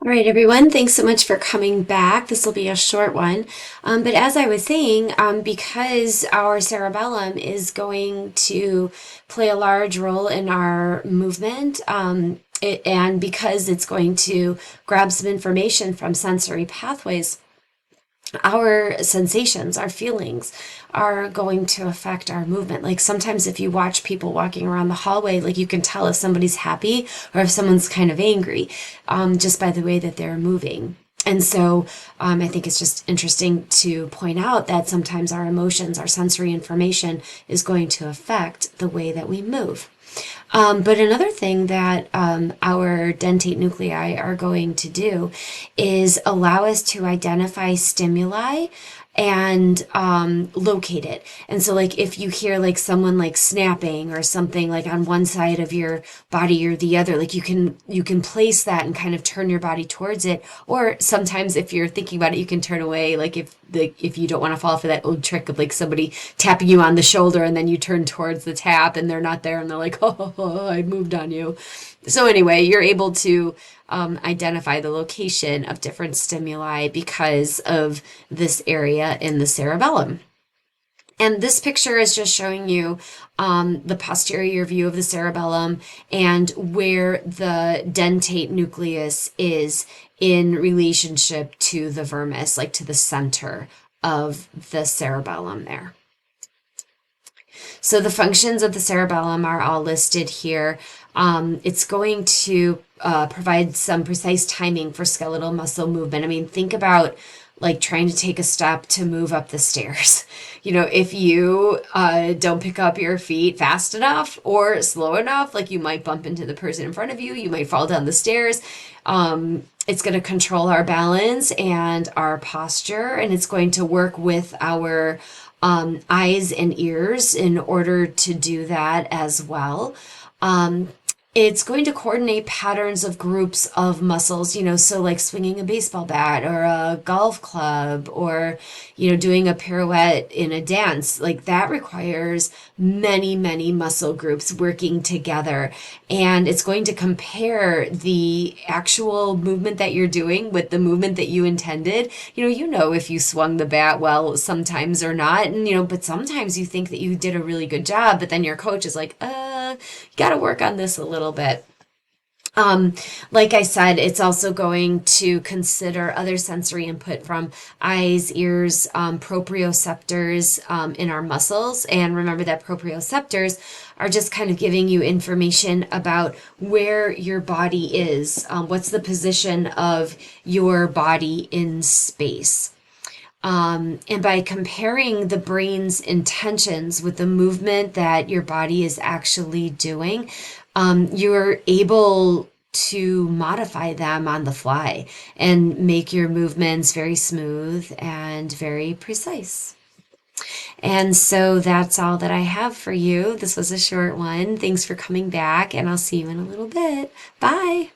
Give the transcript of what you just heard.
All right, everyone, thanks so much for coming back. This will be a short one. But as I was saying, because our cerebellum is going to play a large role in our movement, and because it's going to grab some information from sensory pathways, our sensations, our feelings are going to affect our movement. Like sometimes if you watch people walking around the hallway, like you can tell if somebody's happy or if someone's kind of angry, just by the way that they're moving. And so I think it's just interesting to point out that sometimes our emotions, our sensory information is going to affect the way that we move. But another thing that our dentate nuclei are going to do is allow us to identify stimuli and locate it. And so like if you hear like someone like snapping or something like on one side of your body or the other, like you can place that and kind of turn your body towards it. Or sometimes if you're thinking about it, you can turn away, like if you don't want to fall for that old trick of like somebody tapping you on the shoulder and then you turn towards the tap and they're not there and they're like, oh, I moved on you. So anyway, you're able to identify the location of different stimuli because of this area in the cerebellum. And this picture is just showing you the posterior view of the cerebellum and where the dentate nucleus is in relationship to the vermis, like to the center of the cerebellum there. So the functions of the cerebellum are all listed here. It's going to provide some precise timing for skeletal muscle movement. I mean, think about like trying to take a step to move up the stairs. You know, if you don't pick up your feet fast enough or slow enough, like you might bump into the person in front of you, you might fall down the stairs. It's going to control our balance and our posture, and it's going to work with our eyes and ears in order to do that as well. It's going to coordinate patterns of groups of muscles, so like swinging a baseball bat or a golf club or, doing a pirouette in a dance. Like that requires many, many muscle groups working together. And it's going to compare the actual movement that you're doing with the movement that you intended. If you swung the bat well sometimes or not. And, but sometimes you think that you did a really good job, but then your coach is like, you got to work on this a little bit. Like I said, it's also going to consider other sensory input from eyes, ears, proprioceptors in our muscles. And remember that proprioceptors are just kind of giving you information about where your body is, what's the position of your body in space. And by comparing the brain's intentions with the movement that your body is actually doing, you're able to modify them on the fly and make your movements very smooth and very precise. And so that's all that I have for you. This was a short one. Thanks for coming back, and I'll see you in a little bit. Bye.